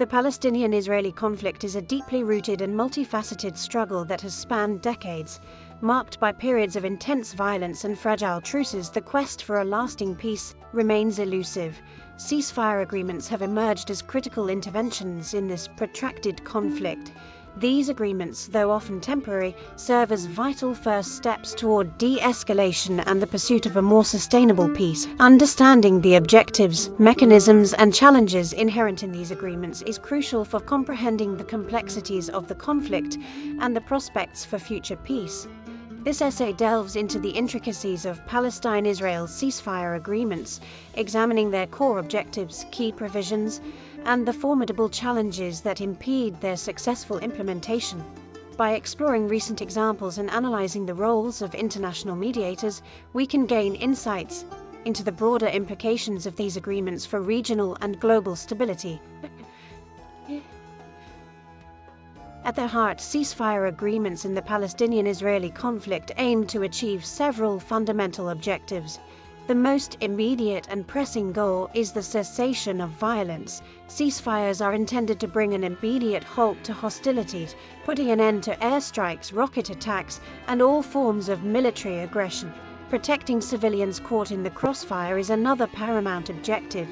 The Palestinian-Israeli conflict is a deeply rooted and multifaceted struggle that has spanned decades. Marked by periods of intense violence and fragile truces, the quest for a lasting peace remains elusive. Ceasefire agreements have emerged as critical interventions in this protracted conflict. These agreements, though often temporary, serve as vital first steps toward de-escalation and the pursuit of a more sustainable peace. Understanding the objectives, mechanisms, and challenges inherent in these agreements is crucial for comprehending the complexities of the conflict and the prospects for future peace. This essay delves into the intricacies of Palestine Israel ceasefire agreements, examining their core objectives, key provisions, and the formidable challenges that impede their successful implementation. By exploring recent examples and analyzing the roles of international mediators, we can gain insights into the broader implications of these agreements for regional and global stability. At their heart, ceasefire agreements in the Palestinian-Israeli conflict aim to achieve several fundamental objectives. The most immediate and pressing goal is the cessation of violence. Ceasefires are intended to bring an immediate halt to hostilities, putting an end to airstrikes, rocket attacks, and all forms of military aggression. Protecting civilians caught in the crossfire is another paramount objective.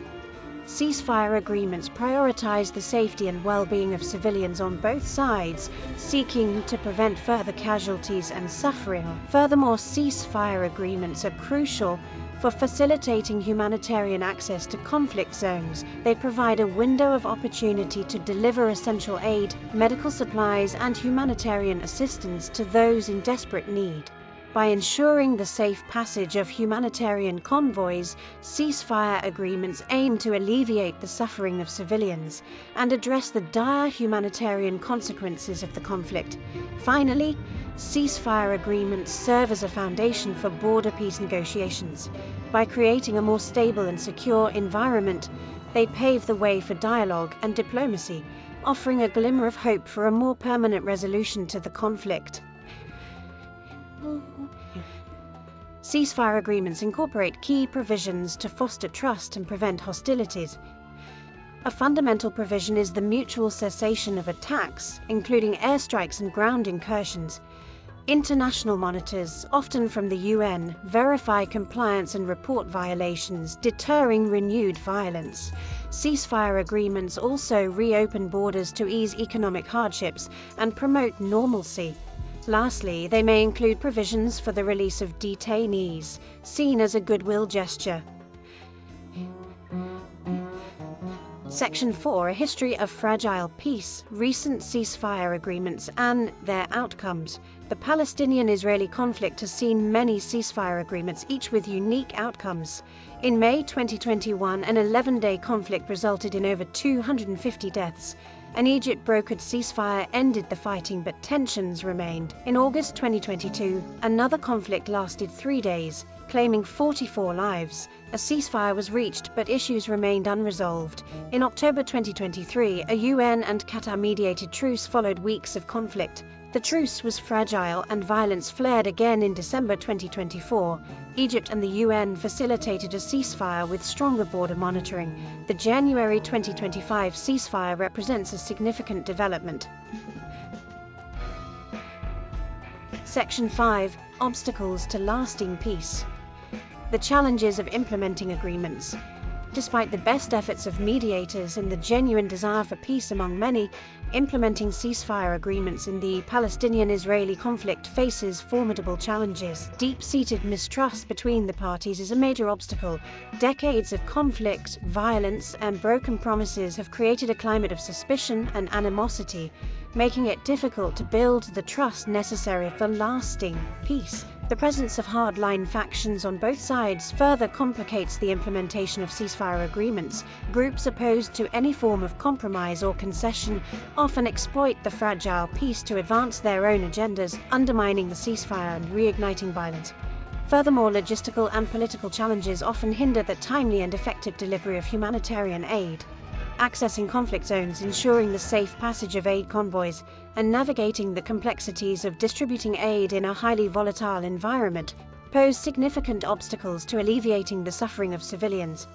Ceasefire agreements prioritize the safety and well-being of civilians on both sides, seeking to prevent further casualties and suffering. Furthermore, ceasefire agreements are crucial for facilitating humanitarian access to conflict zones. They provide a window of opportunity to deliver essential aid, medical supplies, and humanitarian assistance to those in desperate need. By ensuring the safe passage of humanitarian convoys, ceasefire agreements aim to alleviate the suffering of civilians and address the dire humanitarian consequences of the conflict. Finally, ceasefire agreements serve as a foundation for border peace negotiations. By creating a more stable and secure environment, they pave the way for dialogue and diplomacy, offering a glimmer of hope for a more permanent resolution to the conflict. Ceasefire agreements incorporate key provisions to foster trust and prevent hostilities. A fundamental provision is the mutual cessation of attacks, including airstrikes and ground incursions. International monitors, often from the UN, verify compliance and report violations, deterring renewed violence. Ceasefire agreements also reopen borders to ease economic hardships and promote normalcy. Lastly, they may include provisions for the release of detainees, seen as a goodwill gesture. Section 4. A history of fragile peace, recent ceasefire agreements and their outcomes. The Palestinian-Israeli conflict has seen many ceasefire agreements, each with unique outcomes. In May 2021, an 11-day conflict resulted in over 250 deaths. An Egypt-brokered ceasefire ended the fighting, but tensions remained. In August 2022, another conflict lasted 3 days, claiming 44 lives. A ceasefire was reached, but issues remained unresolved. In October 2023, a UN and Qatar-mediated truce followed weeks of conflict. The truce was fragile and violence flared again in December 2024. Egypt and the UN facilitated a ceasefire with stronger border monitoring. The January 2025 ceasefire represents a significant development. Section 5. Obstacles to lasting peace. The challenges of implementing agreements. Despite the best efforts of mediators and the genuine desire for peace among many, implementing ceasefire agreements in the Palestinian-Israeli conflict faces formidable challenges. Deep-seated mistrust between the parties is a major obstacle. Decades of conflict, violence, and broken promises have created a climate of suspicion and animosity, making it difficult to build the trust necessary for lasting peace. The presence of hardline factions on both sides further complicates the implementation of ceasefire agreements. Groups opposed to any form of compromise or concession often exploit the fragile peace to advance their own agendas, undermining the ceasefire and reigniting violence. Furthermore, logistical and political challenges often hinder the timely and effective delivery of humanitarian aid. Accessing conflict zones, ensuring the safe passage of aid convoys, and navigating the complexities of distributing aid in a highly volatile environment pose significant obstacles to alleviating the suffering of civilians.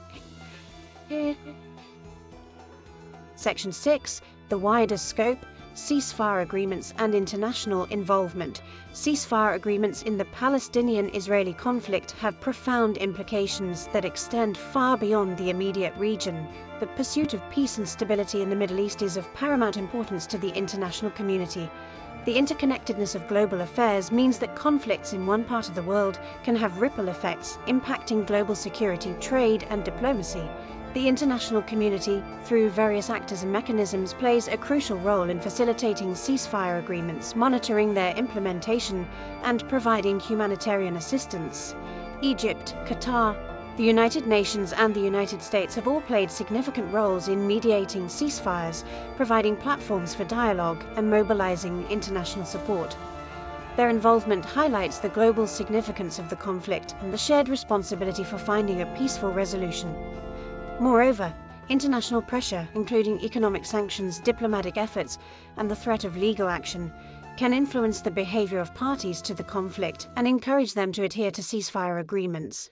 Section 6. The wider scope, ceasefire agreements and international involvement. Ceasefire agreements in the Palestinian-Israeli conflict have profound implications that extend far beyond the immediate region. The pursuit of peace and stability in the Middle East is of paramount importance to the international community. The interconnectedness of global affairs means that conflicts in one part of the world can have ripple effects, impacting global security, trade, and diplomacy. The international community, through various actors and mechanisms, plays a crucial role in facilitating ceasefire agreements, monitoring their implementation, and providing humanitarian assistance. Egypt, Qatar, the United Nations and the United States have all played significant roles in mediating ceasefires, providing platforms for dialogue and mobilizing international support. Their involvement highlights the global significance of the conflict and the shared responsibility for finding a peaceful resolution. Moreover, international pressure, including economic sanctions, diplomatic efforts, and the threat of legal action, can influence the behavior of parties to the conflict and encourage them to adhere to ceasefire agreements.